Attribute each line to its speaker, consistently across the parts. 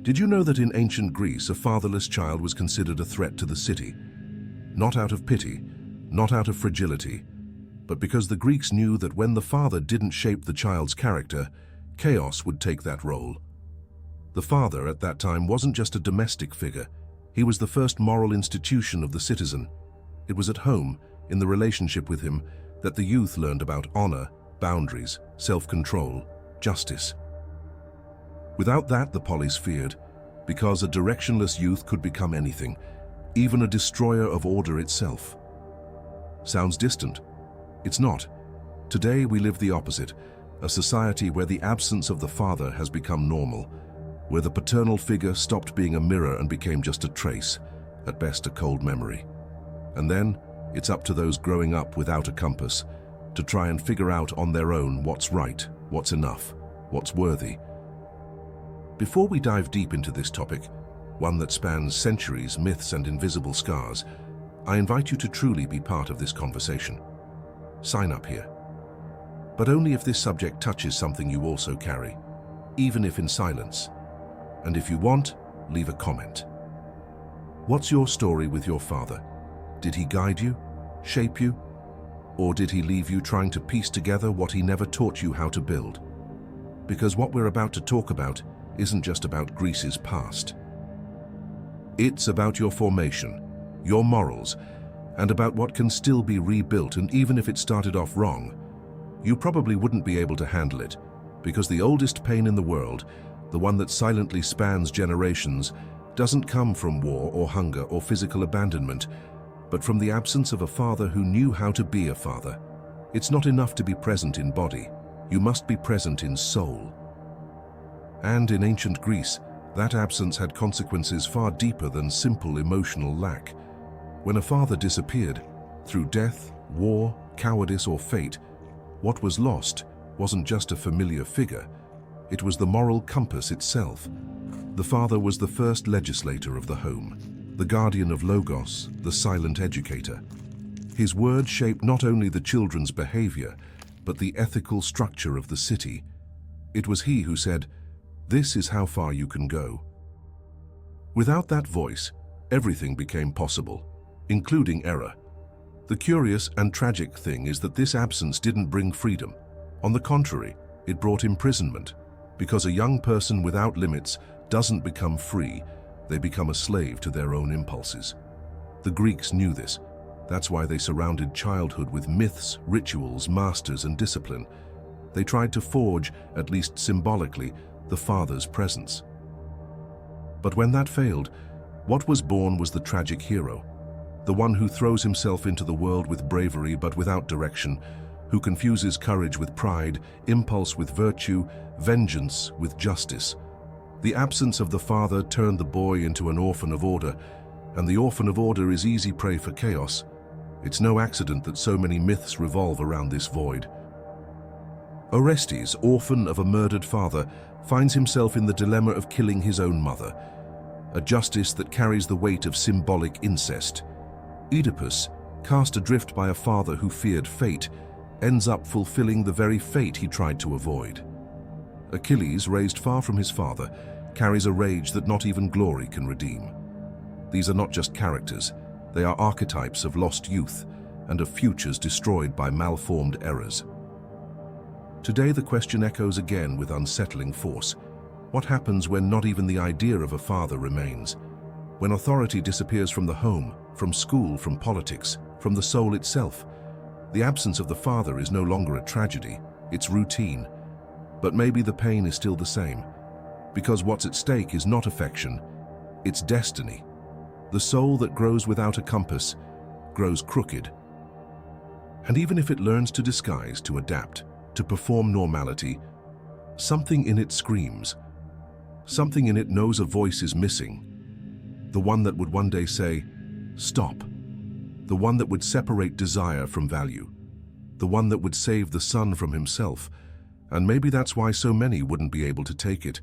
Speaker 1: Did you know that in ancient Greece, a fatherless child was considered a threat to the city? Not out of pity, not out of fragility, but because the Greeks knew that when the father didn't shape the child's character, chaos would take that role. The father at that time wasn't just a domestic figure. He was the first moral institution of the citizen. It was at home, in the relationship with him, that the youth learned about honor, boundaries, self-control, justice. Without that, the polis feared, because a directionless youth could become anything, even a destroyer of order itself. Sounds distant? It's not. Today we live the opposite, a society where the absence of the father has become normal, where the paternal figure stopped being a mirror and became just a trace, at best a cold memory. And then, it's up to those growing up without a compass to try and figure out on their own what's right, what's enough, what's worthy. Before we dive deep into this topic, one that spans centuries, myths, and invisible scars, I invite you to truly be part of this conversation. Sign up here. But only if this subject touches something you also carry, even if in silence. And if you want, leave a comment. What's your story with your father? Did he guide you, shape you, or did he leave you trying to piece together what he never taught you how to build? Because what we're about to talk about isn't just about Greece's past. It's about your formation, your morals, and about what can still be rebuilt. And even if it started off wrong, you probably wouldn't be able to handle it, because the oldest pain in the world, the one that silently spans generations, doesn't come from war or hunger or physical abandonment, but from the absence of a father who knew how to be a father. It's not enough to be present in body, you must be present in soul. And in ancient Greece, that absence had consequences far deeper than simple emotional lack. When a father disappeared, through death, war, cowardice, or fate, what was lost wasn't just a familiar figure, it was the moral compass itself. The father was the first legislator of the home, the guardian of logos, the silent educator. His word shaped not only the children's behavior, but the ethical structure of the city. It was he who said, "This is how far you can go." Without that voice, everything became possible, including error. The curious and tragic thing is that this absence didn't bring freedom. On the contrary, it brought imprisonment, because a young person without limits doesn't become free, they become a slave to their own impulses. The Greeks knew this. That's why they surrounded childhood with myths, rituals, masters, and discipline. They tried to forge, at least symbolically, the father's presence. But when that failed, what was born was the tragic hero, the one who throws himself into the world with bravery but without direction, who confuses courage with pride, impulse with virtue, vengeance with justice. The absence of the father turned the boy into an orphan of order, and the orphan of order is easy prey for chaos. It's no accident that so many myths revolve around this void. Orestes, orphan of a murdered father, finds himself in the dilemma of killing his own mother, a justice that carries the weight of symbolic incest. Oedipus, cast adrift by a father who feared fate, ends up fulfilling the very fate he tried to avoid. Achilles, raised far from his father, carries a rage that not even glory can redeem. These are not just characters, they are archetypes of lost youth and of futures destroyed by malformed errors. Today the question echoes again with unsettling force. What happens when not even the idea of a father remains? When authority disappears from the home, from school, from politics, from the soul itself? The absence of the father is no longer a tragedy, it's routine. But maybe the pain is still the same, because what's at stake is not affection, it's destiny. The soul that grows without a compass grows crooked. And even if it learns to disguise, to adapt, to perform normality, something in it screams. Something in it knows a voice is missing. The one that would one day say, "Stop." The one that would separate desire from value. The one that would save the son from himself. And maybe that's why so many wouldn't be able to take it,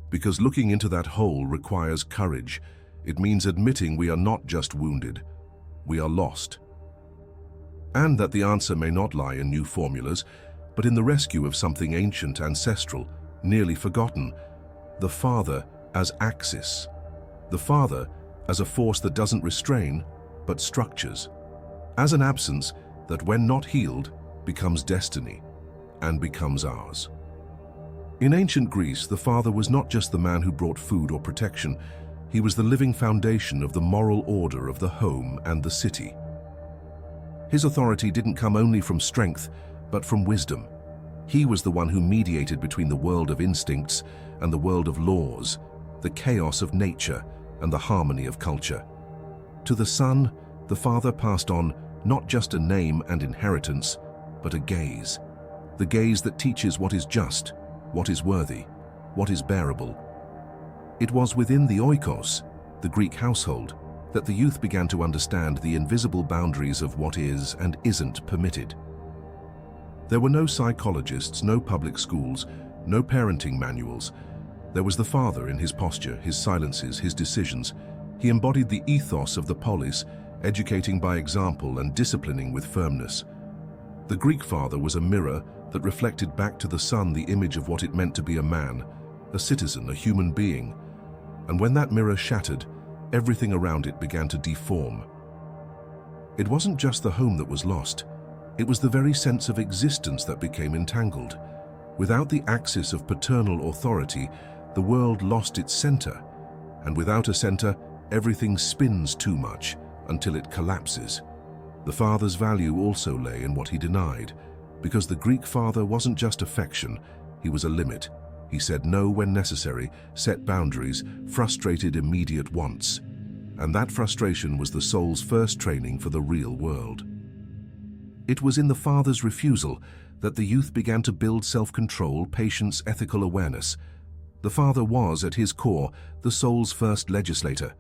Speaker 1: because looking into that hole requires courage. It means admitting we are not just wounded, we are lost. And that the answer may not lie in new formulas, but in the rescue of something ancient, ancestral, nearly forgotten, the father as axis. The father as a force that doesn't restrain, but structures. As an absence that, when not healed, becomes destiny and becomes ours. In ancient Greece, the father was not just the man who brought food or protection. He was the living foundation of the moral order of the home and the city. His authority didn't come only from strength, but from wisdom. He was the one who mediated between the world of instincts and the world of laws, the chaos of nature and the harmony of culture. To the son, the father passed on not just a name and inheritance, but a gaze. The gaze that teaches what is just, what is worthy, what is bearable. It was within the oikos, the Greek household, that the youth began to understand the invisible boundaries of what is and isn't permitted. There were no psychologists, no public schools, no parenting manuals. There was the father in his posture, his silences, his decisions. He embodied the ethos of the polis, educating by example and disciplining with firmness. The Greek father was a mirror that reflected back to the son the image of what it meant to be a man, a citizen, a human being. And when that mirror shattered, everything around it began to deform. It wasn't just the home that was lost. It was the very sense of existence that became entangled. Without the axis of paternal authority, the world lost its center. And without a center, everything spins too much until it collapses. The father's value also lay in what he denied, because the Greek father wasn't just affection, he was a limit. He said no when necessary, set boundaries, frustrated immediate wants. And that frustration was the soul's first training for the real world. It was in the father's refusal that the youth began to build self-control, patience, ethical awareness. The father was, at his core, the soul's first legislator.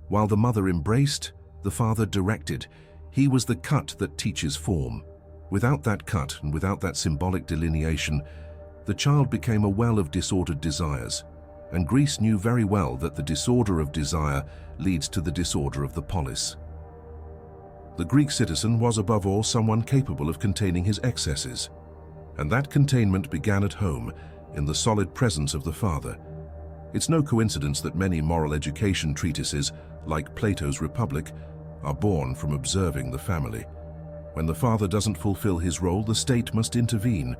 Speaker 1: While the mother embraced, the father directed. He was the cut that teaches form. Without that cut and without that symbolic delineation, the child became a well of disordered desires. And Greece knew very well that the disorder of desire leads to the disorder of the polis. The Greek citizen was above all someone capable of containing his excesses. And that containment began at home, in the solid presence of the father. It's no coincidence that many moral education treatises, like Plato's Republic, are born from observing the family. When the father doesn't fulfill his role, the state must intervene,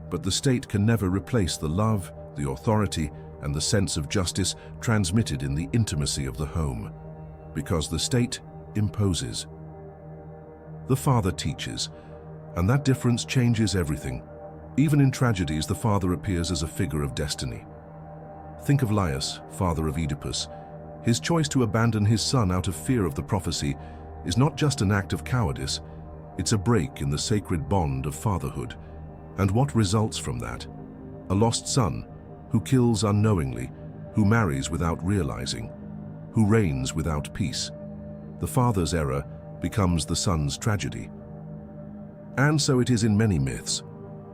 Speaker 1: but the state can never replace the love, the authority, and the sense of justice transmitted in the intimacy of the home, because the state imposes. The father teaches, and that difference changes everything. Even in tragedies, the father appears as a figure of destiny. Think of Laius, father of Oedipus. His choice to abandon his son out of fear of the prophecy is not just an act of cowardice, it's a break in the sacred bond of fatherhood. And what results from that? A lost son, who kills unknowingly, who marries without realizing, who reigns without peace. The father's error becomes the son's tragedy. And so it is in many myths.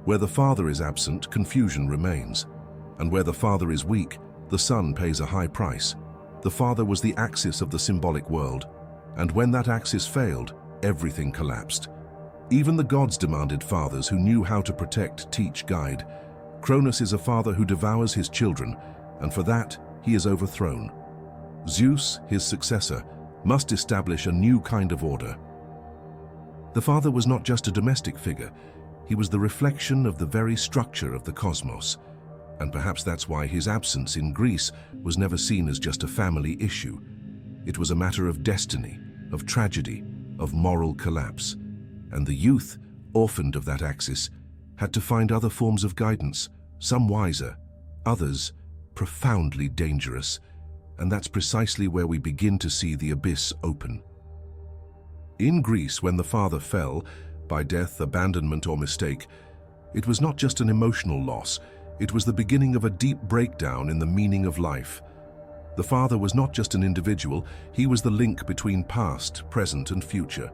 Speaker 1: Where the father is absent, confusion remains. And where the father is weak, the son pays a high price. The father was the axis of the symbolic world. And when that axis failed, everything collapsed. Even the gods demanded fathers who knew how to protect, teach, guide. Cronus is a father who devours his children, and for that, he is overthrown. Zeus, his successor, must establish a new kind of order. The father was not just a domestic figure, he was the reflection of the very structure of the cosmos. And perhaps that's why his absence in Greece was never seen as just a family issue. It was a matter of destiny, of tragedy, of moral collapse. And the youth, orphaned of that axis, had to find other forms of guidance, some wiser, others profoundly dangerous. And that's precisely where we begin to see the abyss open. In Greece, when the father fell, by death, abandonment, or mistake, it was not just an emotional loss, it was the beginning of a deep breakdown in the meaning of life. The father was not just an individual, he was the link between past, present, and future.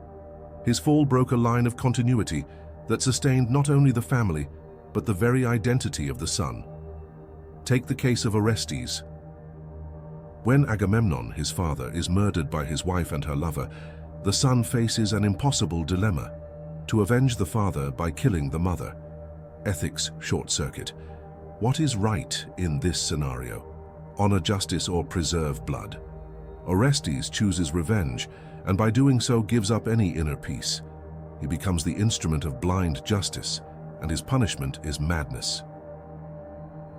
Speaker 1: His fall broke a line of continuity that sustained not only the family, but the very identity of the son. Take the case of Orestes. When Agamemnon, his father, is murdered by his wife and her lover, the son faces an impossible dilemma: to avenge the father by killing the mother. Ethics short-circuit. What is right in this scenario? honor justice or preserve blood. Orestes chooses revenge, and by doing so gives up any inner peace. He becomes the instrument of blind justice, and his punishment is madness.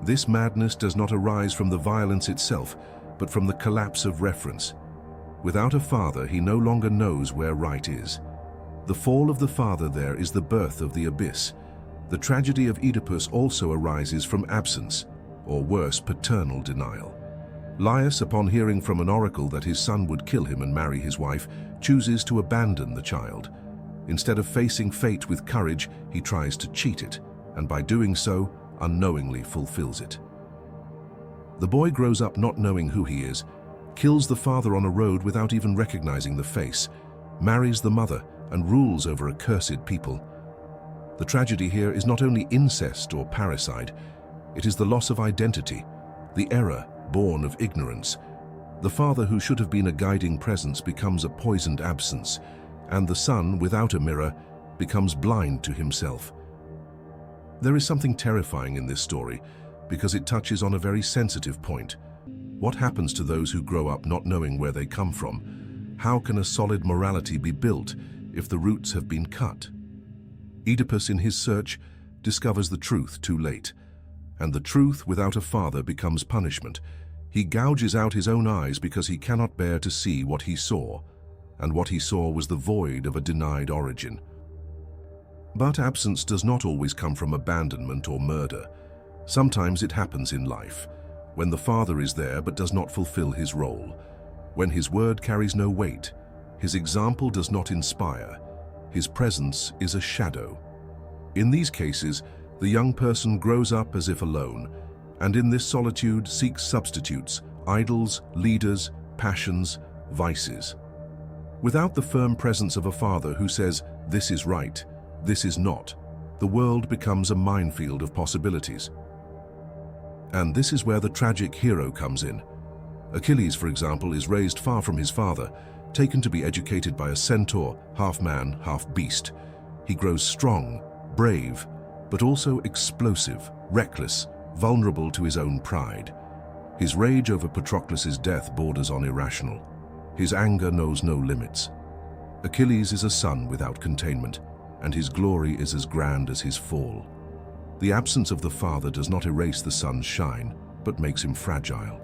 Speaker 1: This madness does not arise from the violence itself, but from the collapse of reference. Without a father, he no longer knows where right is. The fall of the father there is the birth of the abyss. The tragedy of Oedipus also arises from absence, or worse, paternal denial. Laius, upon hearing from an oracle that his son would kill him and marry his wife, chooses to abandon the child. Instead of facing fate with courage, he tries to cheat it, and by doing so, unknowingly fulfills it. The boy grows up not knowing who he is, kills the father on a road without even recognizing the face, marries the mother, and rules over a cursed people. The tragedy here is not only incest or parricide, it is the loss of identity, the error born of ignorance. The father who should have been a guiding presence becomes a poisoned absence, and the son, without a mirror, becomes blind to himself. There is something terrifying in this story because it touches on a very sensitive point. What happens to those who grow up not knowing where they come from? How can a solid morality be built if the roots have been cut? Oedipus, in his search, discovers the truth too late, and the truth without a father becomes punishment. He gouges out his own eyes because he cannot bear to see what he saw, and what he saw was the void of a denied origin. But absence does not always come from abandonment or murder. Sometimes it happens in life, when the father is there but does not fulfill his role, when his word carries no weight, his example does not inspire, his presence is a shadow. In these cases, the young person grows up as if alone, and in this solitude seeks substitutes, idols, leaders, passions, vices. Without the firm presence of a father who says, "This is right, this is not," the world becomes a minefield of possibilities. And this is where the tragic hero comes in. Achilles, for example, is raised far from his father, taken to be educated by a centaur, half man, half beast. He grows strong, brave, but also explosive, reckless, vulnerable to his own pride. His rage over Patroclus' death borders on irrational. His anger knows no limits. Achilles is a son without containment, and his glory is as grand as his fall. The absence of the father does not erase the son's shine, but makes him fragile.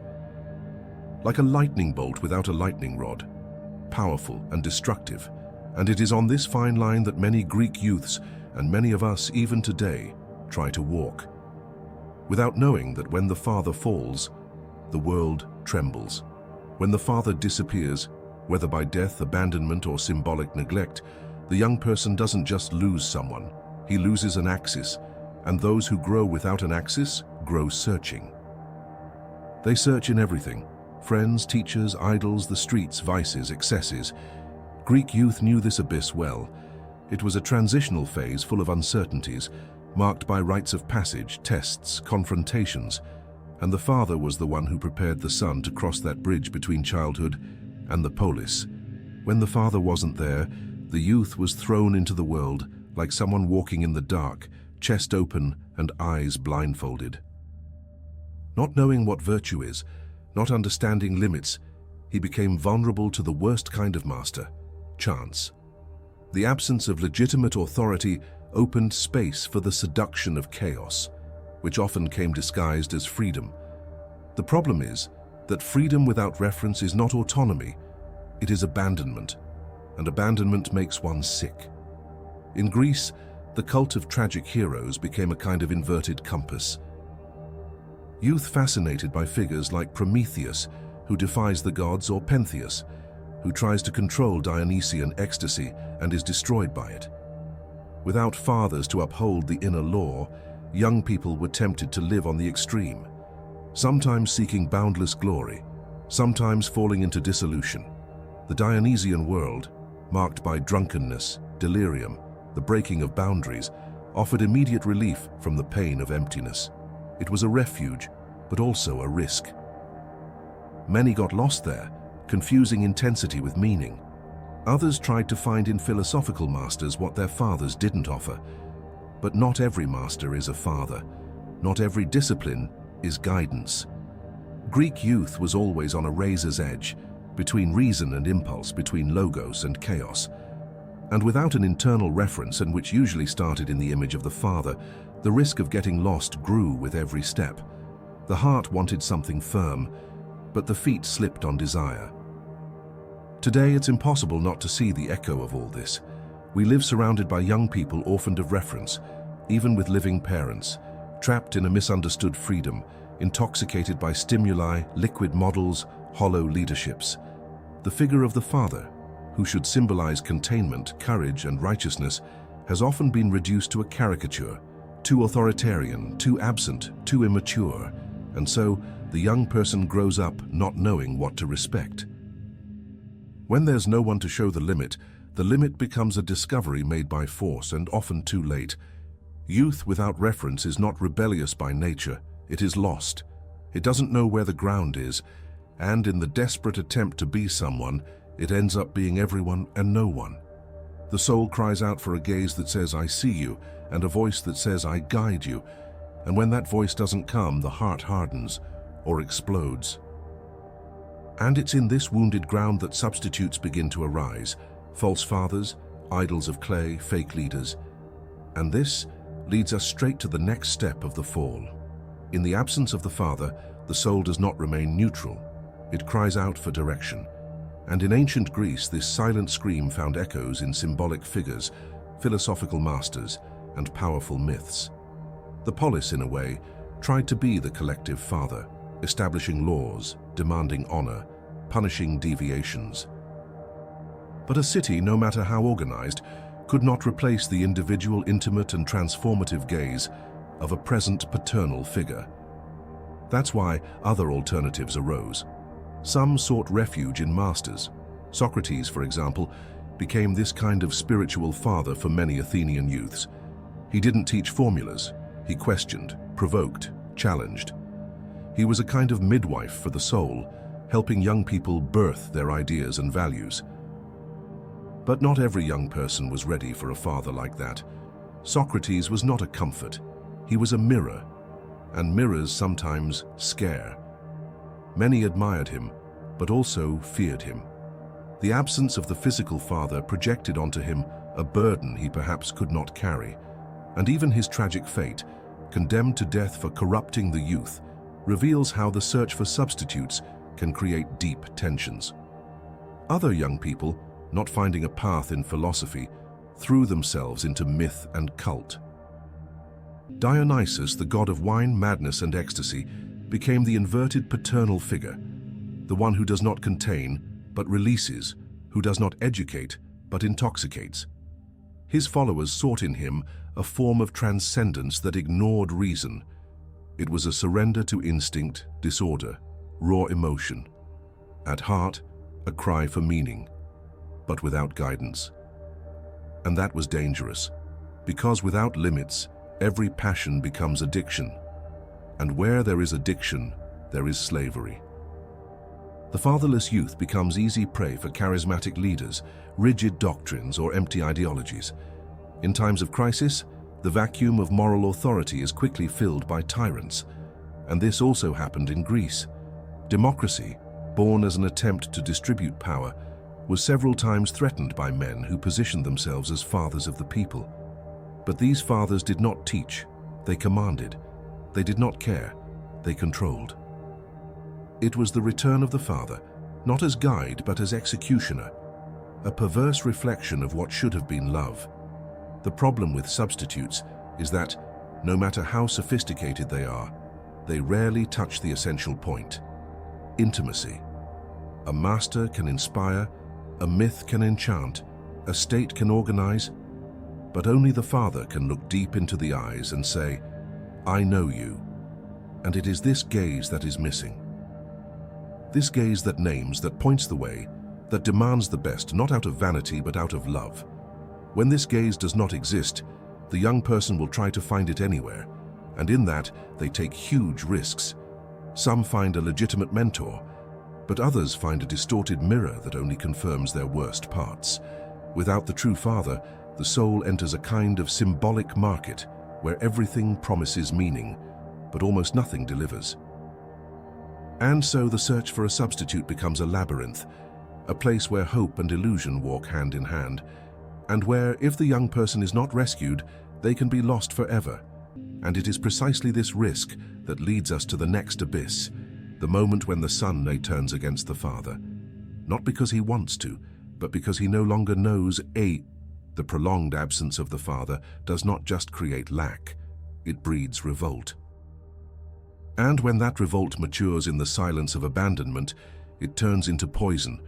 Speaker 1: Like a lightning bolt without a lightning rod, powerful and destructive, and it is on this fine line that many Greek youths, and many of us even today, try to walk. Without knowing that when the father falls, the world trembles. When the father disappears, whether by death, abandonment, or symbolic neglect, the young person doesn't just lose someone, he loses an axis, and those who grow without an axis grow searching. They search in everything: friends, teachers, idols, the streets, vices, excesses. Greek youth knew this abyss well. It was a transitional phase full of uncertainties, marked by rites of passage, tests, confrontations, and the father was the one who prepared the son to cross that bridge between childhood and the polis. When the father wasn't there, the youth was thrown into the world like someone walking in the dark, chest open and eyes blindfolded. Not knowing what virtue is, not understanding limits, he became vulnerable to the worst kind of master, chance. The absence of legitimate authority opened space for the seduction of chaos, which often came disguised as freedom. The problem is that freedom without reference is not autonomy, it is abandonment, and abandonment makes one sick. In Greece, the cult of tragic heroes became a kind of inverted compass. Youth fascinated by figures like Prometheus, who defies the gods, or Pentheus, who tries to control Dionysian ecstasy and is destroyed by it. Without fathers to uphold the inner law, young people were tempted to live on the extreme, sometimes seeking boundless glory, sometimes falling into dissolution. The Dionysian world, marked by drunkenness, delirium, the breaking of boundaries, offered immediate relief from the pain of emptiness. It was a refuge, but also a risk. Many got lost there, confusing intensity with meaning. Others tried to find in philosophical masters what their fathers didn't offer. But not every master is a father. Not every discipline is guidance. Greek youth was always on a razor's edge, between reason and impulse, between logos and chaos. And without an internal reference, and which usually started in the image of the father, the risk of getting lost grew with every step. The heart wanted something firm, but the feet slipped on desire. Today, it's impossible not to see the echo of all this. We live surrounded by young people orphaned of reference, even with living parents, trapped in a misunderstood freedom, intoxicated by stimuli, liquid models, hollow leaderships. The figure of the father, who should symbolize containment, courage, and righteousness, has often been reduced to a caricature, too authoritarian, too absent, too immature, and so the young person grows up not knowing what to respect. When there's no one to show the limit becomes a discovery made by force and often too late. Youth without reference is not rebellious by nature, it is lost. It doesn't know where the ground is, and in the desperate attempt to be someone, it ends up being everyone and no one. The soul cries out for a gaze that says, "I see you," and a voice that says, "I guide you." And when that voice doesn't come, the heart hardens or explodes. And it's in this wounded ground that substitutes begin to arise. False fathers, idols of clay, fake leaders. And this leads us straight to the next step of the fall. In the absence of the father, the soul does not remain neutral. It cries out for direction. And in ancient Greece, this silent scream found echoes in symbolic figures, philosophical masters, and powerful myths. The polis, in a way, tried to be the collective father, establishing laws, demanding honor, punishing deviations. But a city, no matter how organized, could not replace the individual, intimate, and transformative gaze of a present paternal figure. That's why other alternatives arose. Some sought refuge in masters. Socrates, for example, became this kind of spiritual father for many Athenian youths. He didn't teach formulas. He questioned, provoked, challenged. He was a kind of midwife for the soul, helping young people birth their ideas and values. But not every young person was ready for a father like that. Socrates was not a comfort. He was a mirror, and mirrors sometimes scare. Many admired him, but also feared him. The absence of the physical father projected onto him a burden he perhaps could not carry, and even his tragic fate, condemned to death for corrupting the youth, reveals how the search for substitutes can create deep tensions. Other young people, not finding a path in philosophy, threw themselves into myth and cult. Dionysus, the god of wine, madness, and ecstasy, became the inverted paternal figure, the one who does not contain, but releases, who does not educate, but intoxicates. His followers sought in him a form of transcendence that ignored reason. It was a surrender to instinct, disorder, raw emotion. At heart, a cry for meaning, but without guidance. And that was dangerous, because without limits, every passion becomes addiction. And where there is addiction, there is slavery. The fatherless youth becomes easy prey for charismatic leaders, rigid doctrines, or empty ideologies. In times of crisis, the vacuum of moral authority is quickly filled by tyrants. And this also happened in Greece. Democracy, born as an attempt to distribute power, was several times threatened by men who positioned themselves as fathers of the people. But these fathers did not teach, they commanded. They did not care, they controlled. It was the return of the father, not as guide but as executioner, a perverse reflection of what should have been love. The problem with substitutes is that, no matter how sophisticated they are, they rarely touch the essential point: intimacy. A master can inspire, a myth can enchant, a state can organize, but only the father can look deep into the eyes and say, "I know you." And it is this gaze that is missing. This gaze that names, that points the way, that demands the best, not out of vanity but out of love. When this gaze does not exist, the young person will try to find it anywhere, and in that they take huge risks. Some find a legitimate mentor, but others find a distorted mirror that only confirms their worst parts. Without the true father, the soul enters a kind of symbolic market where everything promises meaning, but almost nothing delivers. And so the search for a substitute becomes a labyrinth, a place where hope and illusion walk hand in hand, and where, if the young person is not rescued, they can be lost forever. And it is precisely this risk that leads us to the next abyss, the moment when the son turns against the father. Not because he wants to, but because he no longer knows. The prolonged absence of the father does not just create lack, it breeds revolt. And when that revolt matures in the silence of abandonment, it turns into poison,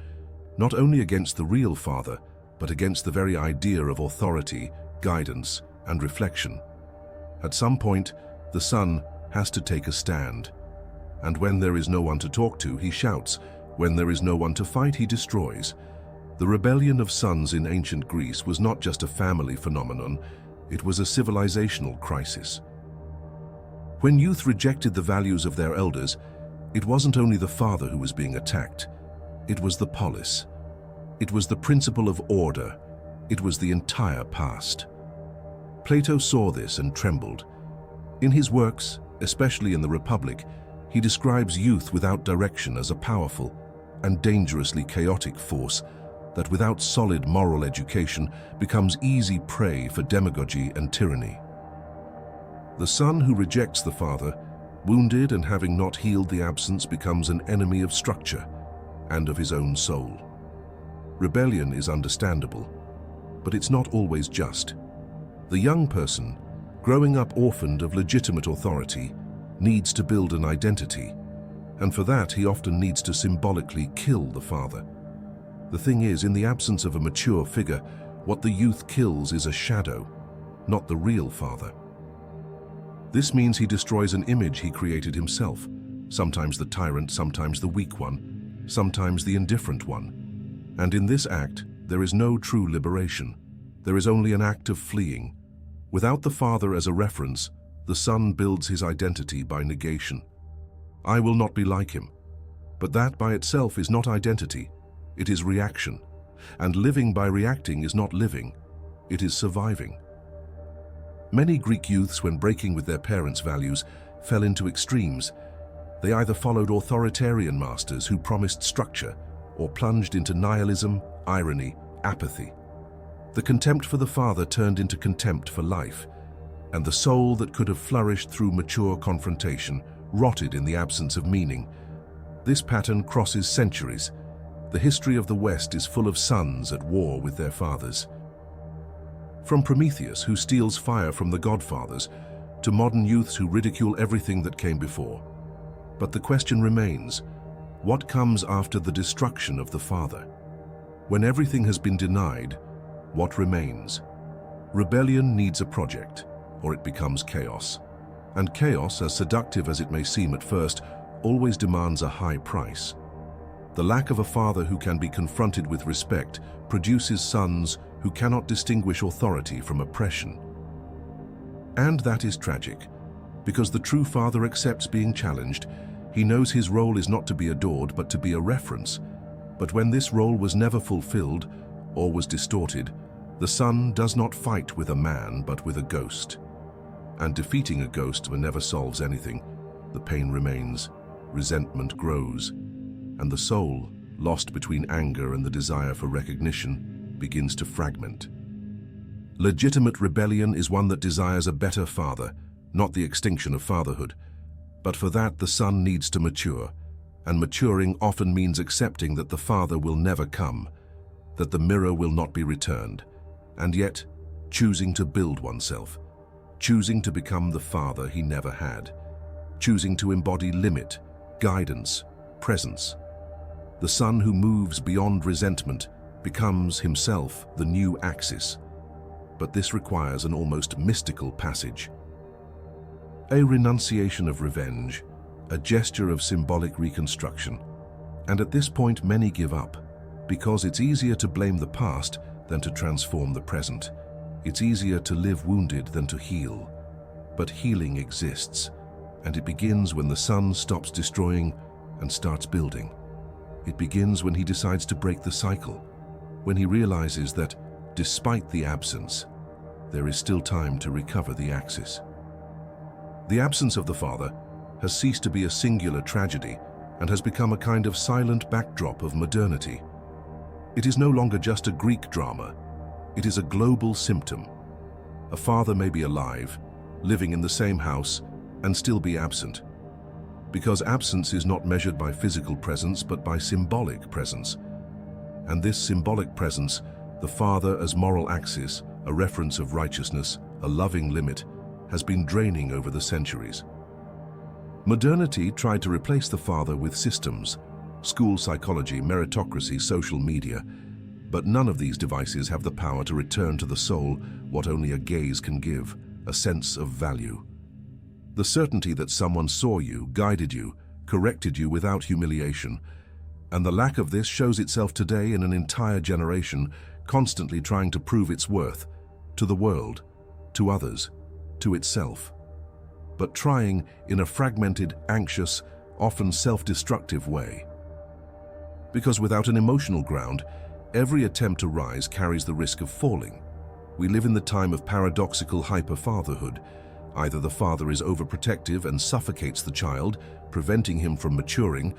Speaker 1: not only against the real father, but against the very idea of authority, guidance, and reflection. At some point, the son has to take a stand. And when there is no one to talk to, he shouts. When there is no one to fight, he destroys. The rebellion of sons in ancient Greece was not just a family phenomenon, it was a civilizational crisis. When youth rejected the values of their elders, it wasn't only the father who was being attacked, it was the polis. It was the principle of order, it was the entire past. Plato saw this and trembled. In his works, especially in the Republic, he describes youth without direction as a powerful and dangerously chaotic force that without solid moral education becomes easy prey for demagogy and tyranny. The son who rejects the father, wounded and having not healed the absence, becomes an enemy of structure and of his own soul. Rebellion is understandable, but it's not always just. The young person, growing up orphaned of legitimate authority, needs to build an identity, and for that he often needs to symbolically kill the father. The thing is, in the absence of a mature figure, what the youth kills is a shadow, not the real father. This means he destroys an image he created himself, sometimes the tyrant, sometimes the weak one, sometimes the indifferent one. And in this act, there is no true liberation. There is only an act of fleeing. Without the father as a reference, the son builds his identity by negation. I will not be like him. But that by itself is not identity. It is reaction, and living by reacting is not living, it is surviving. Many Greek youths, when breaking with their parents' values, fell into extremes. They either followed authoritarian masters who promised structure, or plunged into nihilism, irony, apathy. The contempt for the father turned into contempt for life, and the soul that could have flourished through mature confrontation rotted in the absence of meaning. This pattern crosses centuries. The history of the West is full of sons at war with their fathers. From Prometheus, who steals fire from the godfathers, to modern youths who ridicule everything that came before. But the question remains, what comes after the destruction of the father? When everything has been denied, what remains? Rebellion needs a project, or it becomes chaos. And chaos, as seductive as it may seem at first, always demands a high price. The lack of a father who can be confronted with respect produces sons who cannot distinguish authority from oppression. And that is tragic, because the true father accepts being challenged. He knows his role is not to be adored, but to be a reference. But when this role was never fulfilled, or was distorted, the son does not fight with a man, but with a ghost. And defeating a ghost never solves anything. The pain remains, resentment grows, and the soul, lost between anger and the desire for recognition, begins to fragment. Legitimate rebellion is one that desires a better father, not the extinction of fatherhood. But for that, the son needs to mature, and maturing often means accepting that the father will never come, that the mirror will not be returned, and yet choosing to build oneself, choosing to become the father he never had, choosing to embody limit, guidance, presence. The son who moves beyond resentment becomes himself the new axis. But this requires an almost mystical passage. A renunciation of revenge, a gesture of symbolic reconstruction. And at this point, many give up, because it's easier to blame the past than to transform the present. It's easier to live wounded than to heal. But healing exists, and it begins when the son stops destroying and starts building. It begins when he decides to break the cycle, when he realizes that, despite the absence, there is still time to recover the axis. The absence of the father has ceased to be a singular tragedy and has become a kind of silent backdrop of modernity. It is no longer just a Greek drama. It is a global symptom. A father may be alive, living in the same house, and still be absent. Because absence is not measured by physical presence, but by symbolic presence. And this symbolic presence, the father as moral axis, a reference of righteousness, a loving limit, has been draining over the centuries. Modernity tried to replace the father with systems, school psychology, meritocracy, social media, but none of these devices have the power to return to the soul what only a gaze can give, a sense of value. The certainty that someone saw you, guided you, corrected you without humiliation, and the lack of this shows itself today in an entire generation constantly trying to prove its worth, to the world, to others, to itself, but trying in a fragmented, anxious, often self-destructive way. Because without an emotional ground, every attempt to rise carries the risk of falling. We live in the time of paradoxical hyper-fatherhood. Either the father is overprotective and suffocates the child, preventing him from maturing,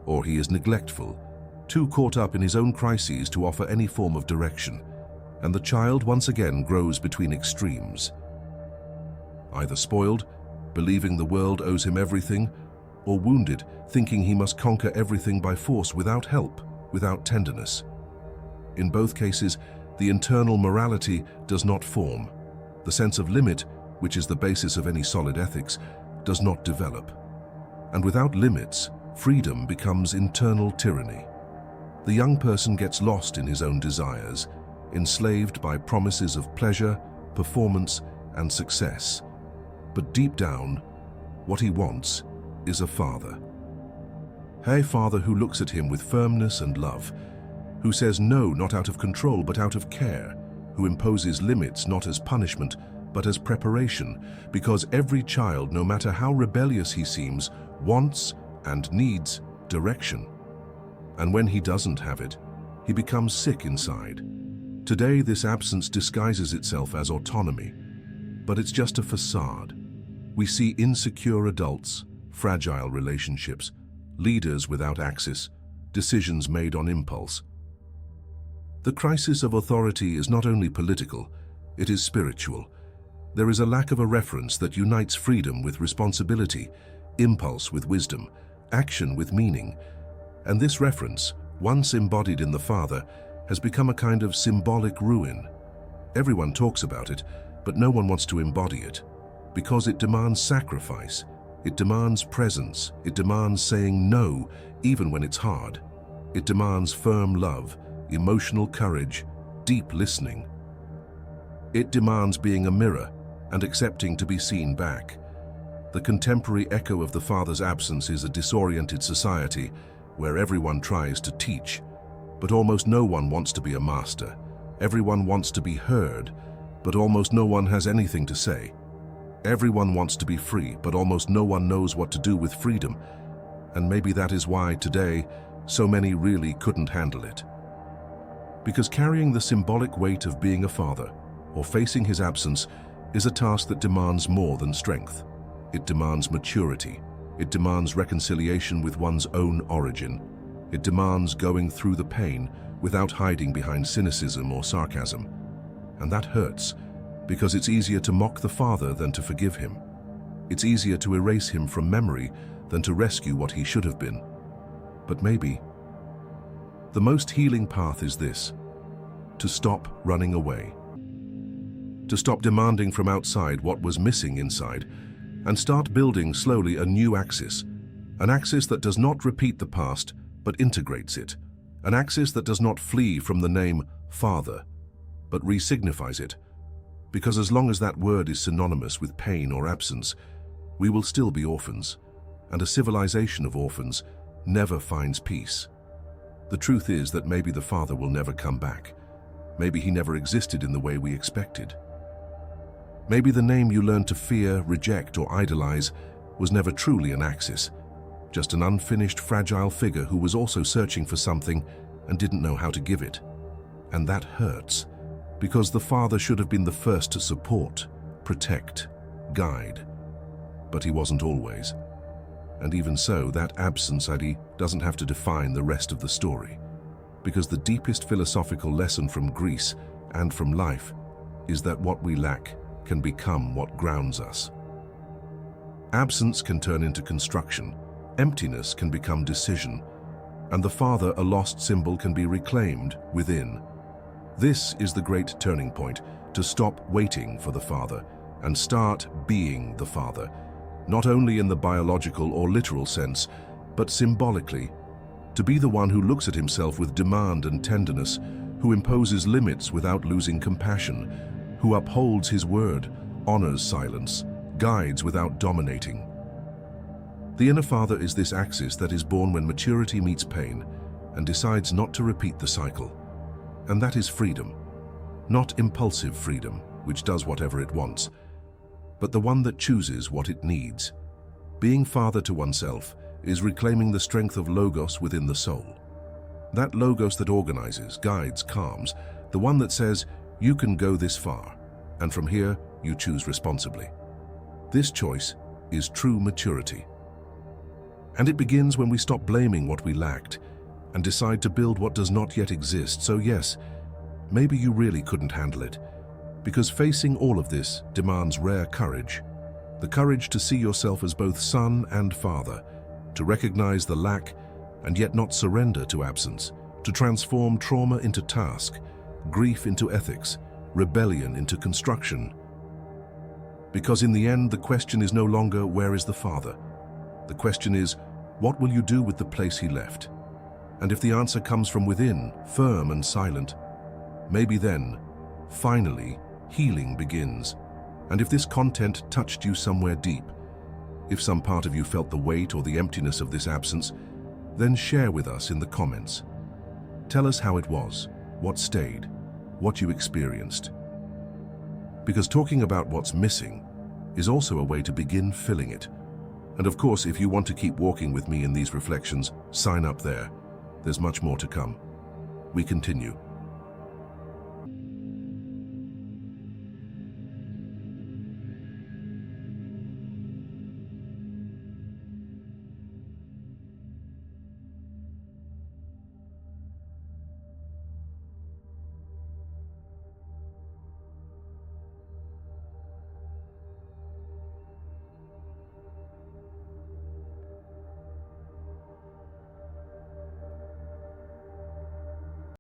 Speaker 1: or he is neglectful, too caught up in his own crises to offer any form of direction, and the child once again grows between extremes. Either spoiled, believing the world owes him everything, or wounded, thinking he must conquer everything by force without help, without tenderness. In both cases, the internal morality does not form. The sense of limit, which is the basis of any solid ethics, does not develop. And without limits, freedom becomes internal tyranny. The young person gets lost in his own desires, enslaved by promises of pleasure, performance, and success. But deep down, what he wants is a father. A father who looks at him with firmness and love, who says no not out of control but out of care, who imposes limits not as punishment but as preparation, because every child, no matter how rebellious he seems, wants and needs direction. And when he doesn't have it, he becomes sick inside. Today, this absence disguises itself as autonomy, but it's just a facade. We see insecure adults, fragile relationships, leaders without axis, decisions made on impulse. The crisis of authority is not only political, it is spiritual. There is a lack of a reference that unites freedom with responsibility, impulse with wisdom, action with meaning. And this reference, once embodied in the father, has become a kind of symbolic ruin. Everyone talks about it, but no one wants to embody it, because it demands sacrifice, it demands presence, it demands saying no, even when it's hard. It demands firm love, emotional courage, deep listening. It demands being a mirror and accepting to be seen back. The contemporary echo of the father's absence is a disoriented society where everyone tries to teach, but almost no one wants to be a master. Everyone wants to be heard, but almost no one has anything to say. Everyone wants to be free, but almost no one knows what to do with freedom. And maybe that is why today so many really couldn't handle it. Because carrying the symbolic weight of being a father or facing his absence is a task that demands more than strength. It demands maturity. It demands reconciliation with one's own origin. It demands going through the pain without hiding behind cynicism or sarcasm. And that hurts, because it's easier to mock the father than to forgive him. It's easier to erase him from memory than to rescue what he should have been. But maybe the most healing path is this: to stop running away. To stop demanding from outside what was missing inside, and start building slowly a new axis. An axis that does not repeat the past, but integrates it. An axis that does not flee from the name father, but resignifies it. Because as long as that word is synonymous with pain or absence, we will still be orphans, and a civilization of orphans never finds peace. The truth is that maybe the father will never come back. Maybe he never existed in the way we expected. Maybe the name you learned to fear, reject, or idolize was never truly an axis, just an unfinished, fragile figure who was also searching for something and didn't know how to give it. And that hurts, because the father should have been the first to support, protect, guide. But he wasn't always. And even so, that absence ID doesn't have to define the rest of the story. Because the deepest philosophical lesson from Greece and from life is that what we lack can become what grounds us. Absence can turn into construction, emptiness can become decision, and the father, a lost symbol, can be reclaimed within. This is the great turning point, to stop waiting for the father and start being the father, not only in the biological or literal sense, but symbolically, to be the one who looks at himself with demand and tenderness, who imposes limits without losing compassion, who upholds his word, honors silence, guides without dominating. The inner father is this axis that is born when maturity meets pain and decides not to repeat the cycle. And that is freedom. Not impulsive freedom, which does whatever it wants, but the one that chooses what it needs. Being father to oneself is reclaiming the strength of logos within the soul. That logos that organizes, guides, calms, the one that says, you can go this far, and from here you choose responsibly. This choice is true maturity. And it begins when we stop blaming what we lacked and decide to build what does not yet exist. So yes, maybe you really couldn't handle it, because facing all of this demands rare courage. The courage to see yourself as both son and father, to recognize the lack and yet not surrender to absence, to transform trauma into task, grief into ethics, rebellion into construction. Because in the end, the question is no longer, where is the father? The question is, what will you do with the place he left? And if the answer comes from within, firm and silent, maybe then, finally, healing begins. And if this content touched you somewhere deep, if some part of you felt the weight or the emptiness of this absence, then share with us in the comments. Tell us how it was, what stayed, what you experienced. Because talking about what's missing is also a way to begin filling it. And of course, if you want to keep walking with me in these reflections, sign up there. There's much more to come. We continue.